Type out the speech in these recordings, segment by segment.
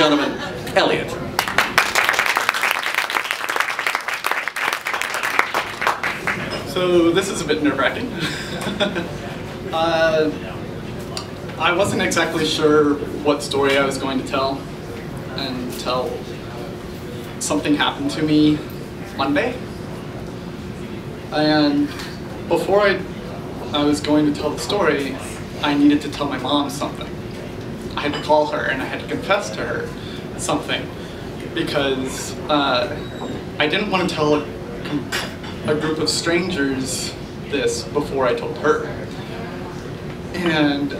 gentlemen, Elliot. So this is a bit nerve-wracking. I wasn't exactly sure what story I was going to tell until something happened to me Monday. And before I was going to tell the story, I needed to tell my mom something. I had to call her and I had to confess to her something because I didn't want to tell a group of strangers this before I told her. And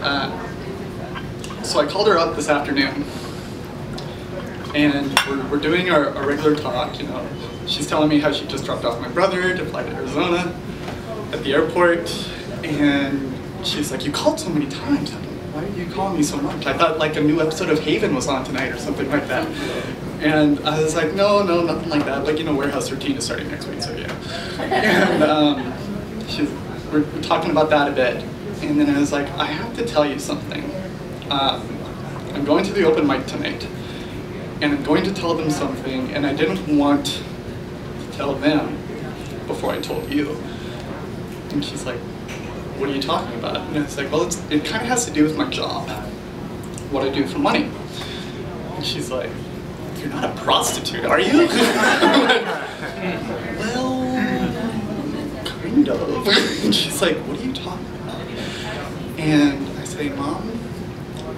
so I called her up this afternoon and we're doing our regular talk, you know. She's telling me how she just dropped off my brother to fly to Arizona at the airport, and she's like, you called so many times. Why are you calling me so much? I thought like a new episode of Haven was on tonight or something like that. And I was like, no, nothing like that. But you know, Warehouse 13 is starting next week, so yeah. And we're talking about that a bit. And then I was like, I have to tell you something. I'm going to the open mic tonight, and I'm going to tell them something, and I didn't want to tell them before I told you. And she's like, what are you talking about? And it's like, well, it kind of has to do with my job, what I do for money. And she's like, you're not a prostitute, are you? I'm like, well, kind of. And she's like, what are you talking about? And I say, Mom,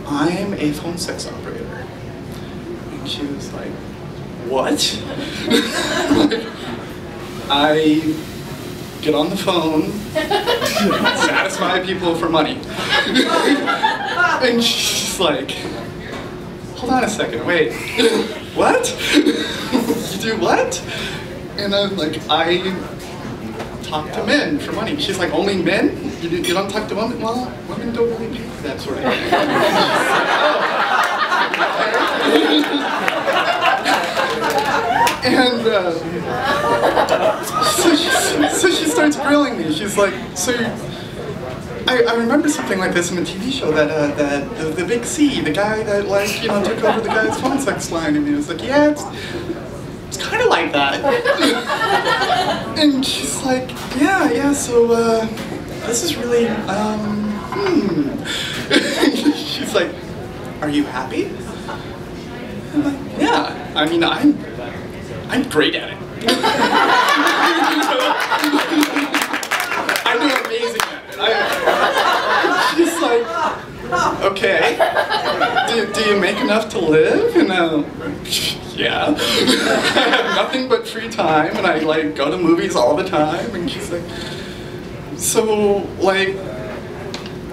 I'm a phone sex operator. And she was like, what? I get on the phone, satisfy people for money. And she's like, hold on a second, wait, what? You do what? And I'm like, I talk to men for money. She's like, only men? You don't talk to women? Well, women don't really pay for that sort of thing. And so she starts grilling me. She's like, so I remember something like this in a TV show that the Big C, the guy that like, you know, took over the guy's phone sex line, and he was like, yeah, it's kind of like that. And she's like, yeah, so this is really, She's like, are you happy? I'm like, yeah, I mean, I'm great at it. I do amazing at it. She's like, okay, do you make enough to live? And yeah. I have nothing but free time, and I like go to movies all the time. And she's like, so like,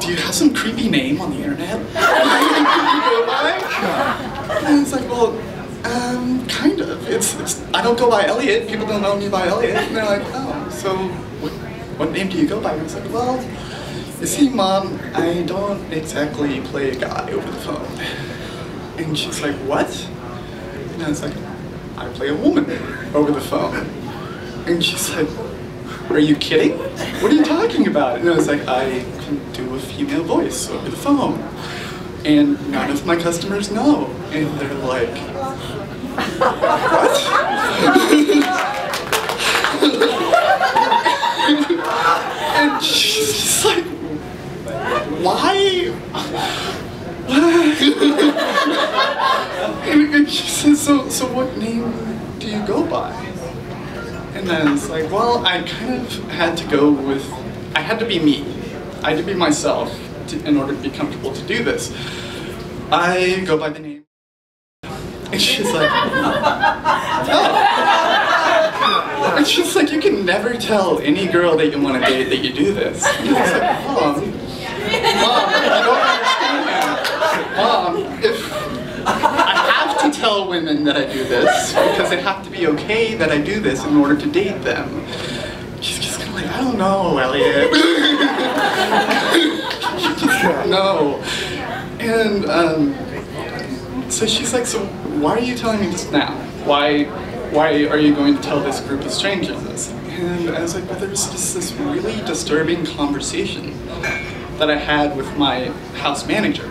do you have some creepy name on the internet? And I was like, well, kind of. It's I don't go by Elliot. People don't know me by Elliot. And they're like, oh, so what name do you go by? And I was like, well, you see, Mom, I don't exactly play a guy over the phone. And she's like, what? And I was like, I play a woman over the phone. And she's like, are you kidding? What are you talking about? And I was like, I can do a female voice over the phone. And none of my customers know. And they're like, what? And she's like, why? And she says, so what name do you go by? And then it's like, well, I kind of had to go with, I had to be me. I had to be myself in order to be comfortable to do this. I go by the name. And she's like, oh. And she's like, you can never tell any girl that you want to date that you do this. And I was like, Mom, you don't understand that. Mom, if I have to tell women that I do this because they have to be okay that I do this in order to date them. She's just kind of like, I don't know, Elliot. She just don't know. And so she's like, so why are you telling me this now? Why are you going to tell this group of strangers this? And I was like, well, there was just this really disturbing conversation that I had with my house manager.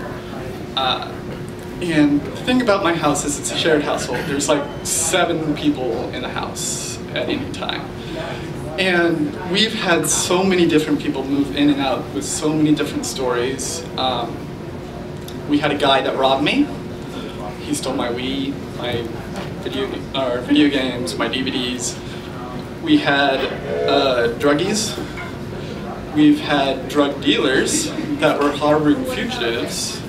And the thing about my house is it's a shared household. There's like 7 people in the house at any time. And we've had so many different people move in and out with so many different stories. We had a guy that robbed me. He stole my Wii, my video games, my DVDs. We had druggies. We've had drug dealers that were harboring fugitives.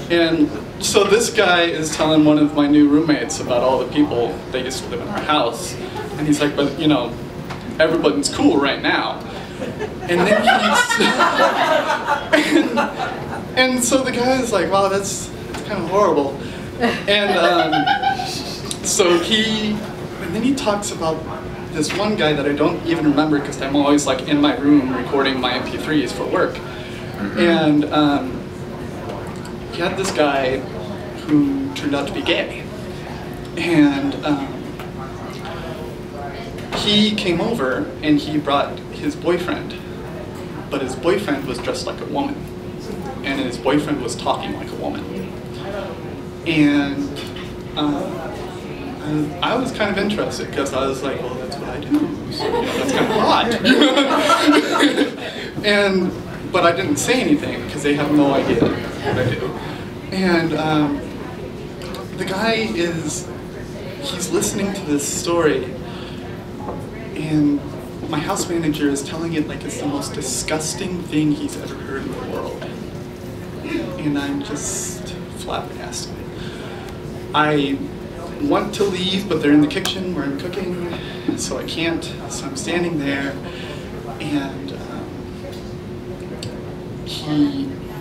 And so this guy is telling one of my new roommates about all the people that used to live in our house. And he's like, but you know, everyone's cool right now. And then and so the guy is like, wow, that's kind of horrible. And and then he talks about this one guy that I don't even remember because I'm always like in my room recording my MP3s for work. And he had this guy who turned out to be gay. And he came over and he brought his boyfriend, but his boyfriend was dressed like a woman. And his boyfriend was talking like a woman. And I was kind of interested because I was like, well, that's what I do. So, you know, that's kind of odd. But I didn't say anything because they have no idea what I do. And the guy he's listening to this story, and my house manager is telling it like it's the most disgusting thing he's ever heard in the world. And I'm just flabbergasted. I want to leave, but they're in the kitchen where I'm cooking, so I can't. So I'm standing there, and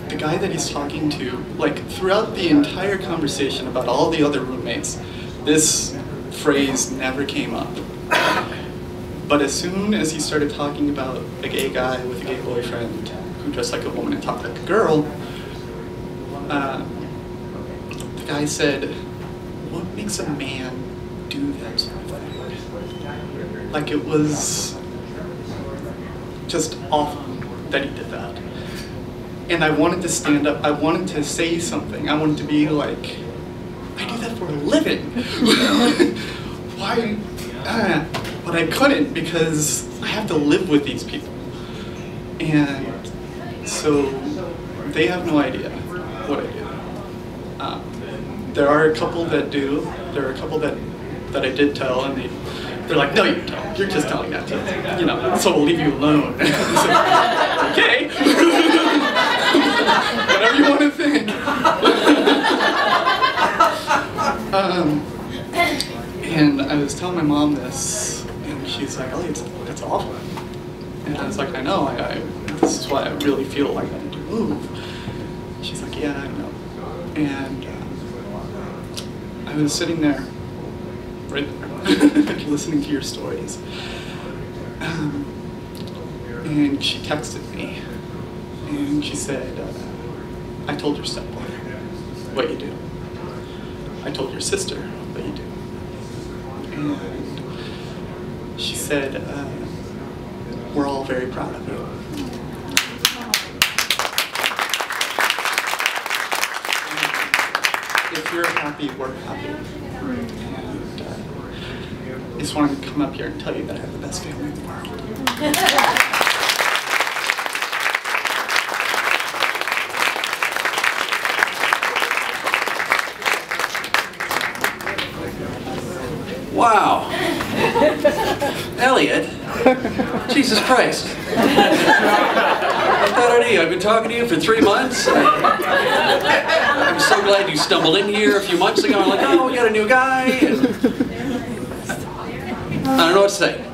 the guy that he's talking to, like throughout the entire conversation about all the other roommates, this phrase never came up. But as soon as he started talking about a gay guy with a gay boyfriend who dressed like a woman and talked like a girl, the guy said, what makes a man do that sort of thing? Like it was just awful that he did that. And I wanted to stand up, I wanted to say something. I wanted to be like, I do that for a living. Why? But I couldn't because I have to live with these people. And so they have no idea what I do. There are a couple that do. There are a couple that I did tell, and they're like, no, you don't. You're just telling that to, you know, so we'll leave you alone. So, okay. Whatever you want to think. And I was telling my mom this, and she's like, oh, that's awful. And I was like, I know, this is why I really feel like I need to move. She's like, yeah, I know. And I was sitting there, right there, listening to your stories. And she texted me, and she said, I told your stepmother what you do. I told your sister what you do. And she said, we're all very proud of you. If you're happy, we're happy. And I just wanted to come up here and tell you that I have the best family in the world. Wow. Elliot, Jesus Christ. I've been talking to you for 3 months. I'm so glad you stumbled in here a few months ago. I'm like, oh, we got a new guy. And I don't know what to say.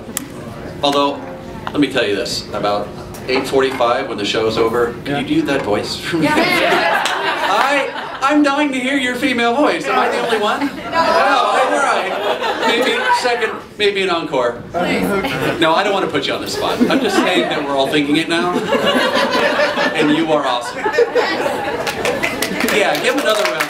Although, let me tell you this. About 8:45 when the show's over, can you do that voice for me? I'm dying to hear your female voice. Am I the only one? No. All right. Maybe second, maybe an encore. No, I don't want to put you on the spot. I'm just saying that we're all thinking it now. And you are awesome. Yeah, give him another round.